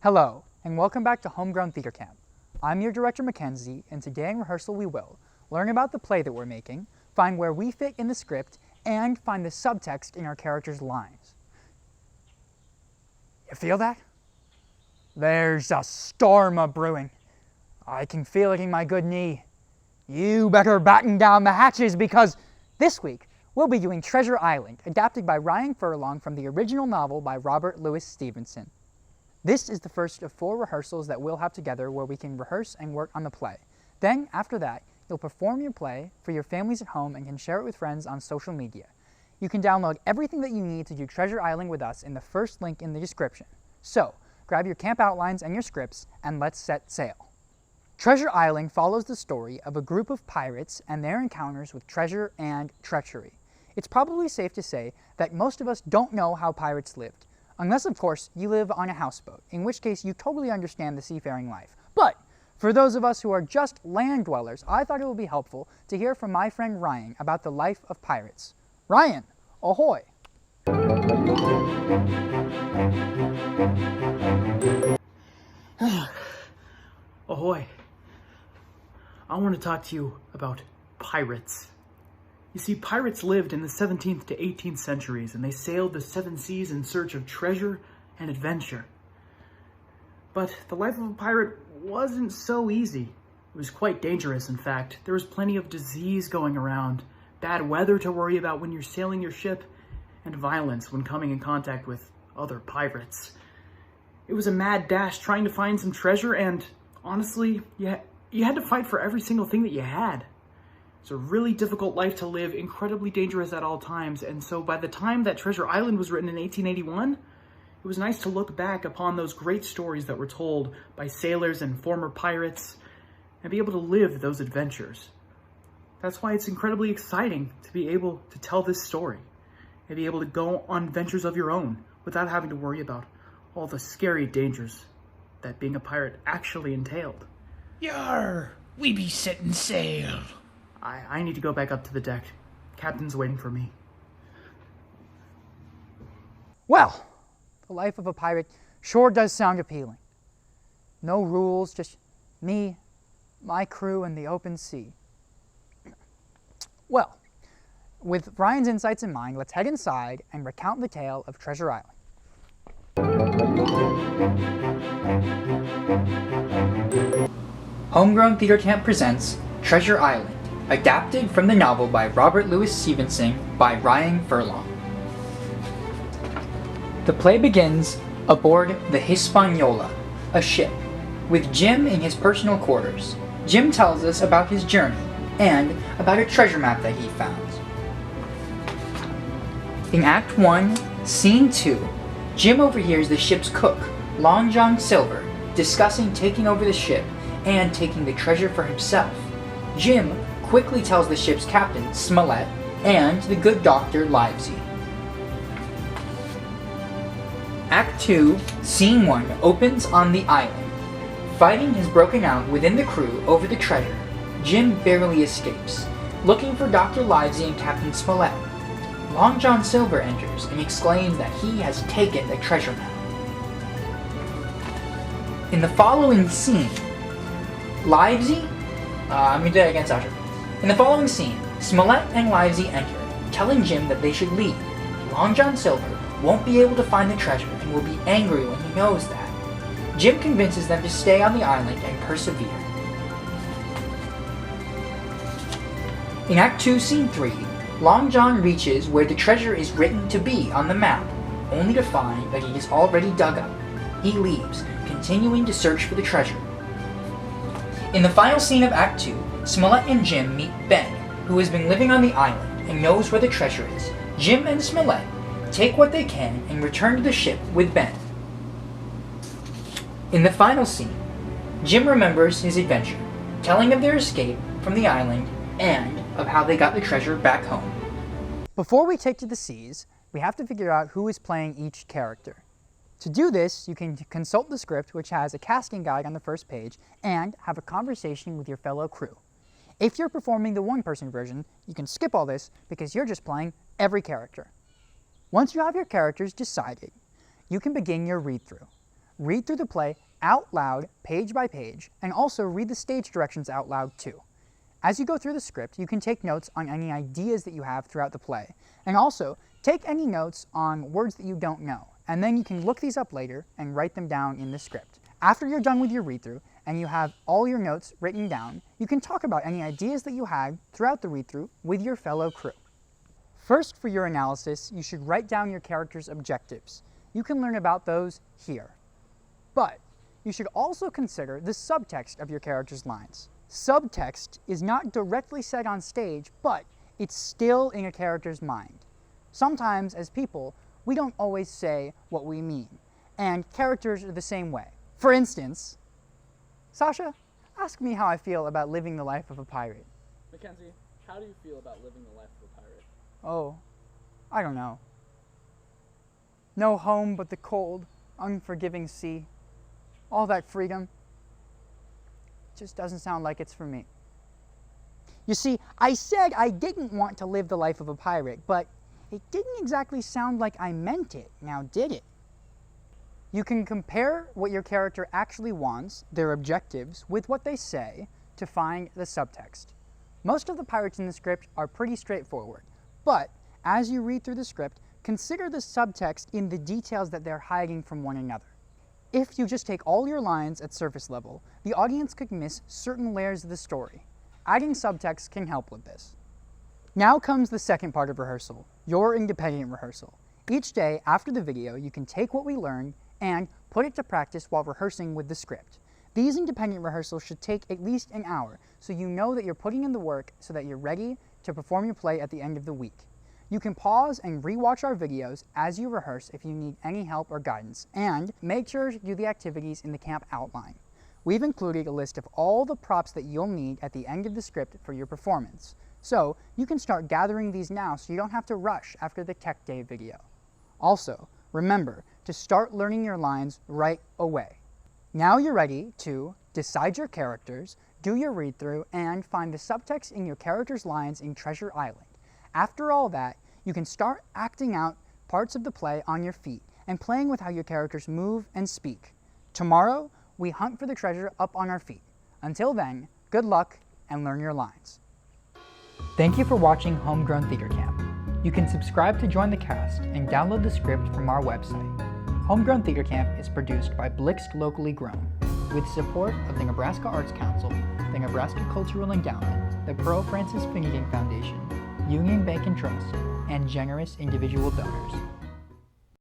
Hello, and welcome back to Homegrown Theater Camp. I'm your director, Mackenzie, and today in rehearsal we will learn about the play that we're making, find where we fit in the script, and find the subtext in our characters' lines. You feel that? There's a storm a-brewing. I can feel it in my good knee. You better batten down the hatches because this week we'll be doing Treasure Island, adapted by Furlong from the original novel by Robert Louis Stevenson. This is the first of 4 rehearsals that we'll have together where we can rehearse and work on the play. Then, after that, you'll perform your play for your families at home and can share it with friends on social media. You can download everything that you need to do Treasure Island with us in the first link in the description. So, grab your camp outlines and your scripts, and let's set sail. Treasure Island follows the story of a group of pirates and their encounters with treasure and treachery. It's probably safe to say that most of us don't know how pirates lived. Unless, of course, you live on a houseboat, in which case you totally understand the seafaring life. But for those of us who are just land dwellers, I thought it would be helpful to hear from my friend Ryan about the life of pirates. Ryan, ahoy! Ahoy. I want to talk to you about pirates. You see, pirates lived in the 17th to 18th centuries, and they sailed the 7 seas in search of treasure and adventure. But the life of a pirate wasn't so easy. It was quite dangerous, in fact. There was plenty of disease going around, bad weather to worry about when you're sailing your ship, and violence when coming in contact with other pirates. It was a mad dash trying to find some treasure, and honestly, you had to fight for every single thing that you had. It's a really difficult life to live, incredibly dangerous at all times, and so by the time that Treasure Island was written in 1881, it was nice to look back upon those great stories that were told by sailors and former pirates and be able to live those adventures. That's why it's incredibly exciting to be able to tell this story and be able to go on adventures of your own without having to worry about all the scary dangers that being a pirate actually entailed. Yar, we be setting sail. I need to go back up to the deck. Captain's waiting for me. Well, the life of a pirate sure does sound appealing. No rules, just me, my crew, and the open sea. Well, with Ryan's insights in mind, let's head inside and recount the tale of Treasure Island. Homegrown Theater Camp presents Treasure Island, adapted from the novel by Robert Louis Stevenson by Furlong. The play begins aboard the Hispaniola, a ship, with Jim in his personal quarters. Jim tells us about his journey and about a treasure map that he found. In Act 1, Scene 2, Jim overhears the ship's cook, Long John Silver, discussing taking over the ship and taking the treasure for himself. Jim quickly tells the ship's captain, Smollett, and the good doctor, Livesey. Act 2, Scene 1 opens on the island. Fighting has broken out within the crew over the treasure. Jim barely escapes, looking for Dr. Livesey and Captain Smollett. Long John Silver enters and exclaims that he has taken the treasure map. In the following scene, Livesey, I'm gonna do that again, Sasha. In the following scene, Smollett and Livesey enter, telling Jim that they should leave. Long John Silver won't be able to find the treasure and will be angry when he knows that. Jim convinces them to stay on the island and persevere. In Act 2, Scene 3, Long John reaches where the treasure is written to be on the map, only to find that it is already dug up. He leaves, continuing to search for the treasure. In the final scene of Act 2, Smollett and Jim meet Ben, who has been living on the island and knows where the treasure is. Jim and Smollett take what they can and return to the ship with Ben. In the final scene, Jim remembers his adventure, telling of their escape from the island and of how they got the treasure back home. Before we take to the seas, we have to figure out who is playing each character. To do this, you can consult the script, which has a casting guide on the first page, and have a conversation with your fellow crew. If you're performing the one-person version, you can skip all this because you're just playing every character. Once you have your characters decided, you can begin your read-through. Read through the play out loud, page by page, and also read the stage directions out loud too. As you go through the script, you can take notes on any ideas that you have throughout the play, and also take any notes on words that you don't know, and then you can look these up later and write them down in the script. After you're done with your read-through and you have all your notes written down, you can talk about any ideas that you had throughout the read-through with your fellow crew. First, for your analysis, you should write down your character's objectives. You can learn about those here. But you should also consider the subtext of your character's lines. Subtext is not directly said on stage, but it's still in a character's mind. Sometimes, as people, we don't always say what we mean, and characters are the same way. For instance, Sasha, ask me how I feel about living the life of a pirate. Mackenzie, how do you feel about living the life of a pirate? Oh, I don't know. No home but the cold, unforgiving sea. All that freedom just doesn't sound like it's for me. You see, I said I didn't want to live the life of a pirate, but it didn't exactly sound like I meant it, now did it? You can compare what your character actually wants, their objectives, with what they say to find the subtext. Most of the pirates in the script are pretty straightforward, but as you read through the script, consider the subtext in the details that they're hiding from one another. If you just take all your lines at surface level, the audience could miss certain layers of the story. Adding subtext can help with this. Now comes the second part of rehearsal, your independent rehearsal. Each day after the video, you can take what we learned and put it to practice while rehearsing with the script. These independent rehearsals should take at least an hour, so you know that you're putting in the work so that you're ready to perform your play at the end of the week. You can pause and re-watch our videos as you rehearse if you need any help or guidance, and make sure to do the activities in the camp outline. We've included a list of all the props that you'll need at the end of the script for your performance, so you can start gathering these now so you don't have to rush after the Tech Day video. Also, remember to start learning your lines right away. Now you're ready to decide your characters, do your read-through, and find the subtext in your character's lines in Treasure Island. After all that, you can start acting out parts of the play on your feet and playing with how your characters move and speak. Tomorrow, we hunt for the treasure up on our feet. Until then, good luck and learn your lines. Thank you for watching Homegrown Theater Camp. You can subscribe to join the cast and download the script from our website. Homegrown Theater Camp is produced by Blixt Locally Grown, with support of the Nebraska Arts Council, the Nebraska Cultural Endowment, the Pearle Francis Finigan Foundation, Union Bank and Trust, and generous individual donors.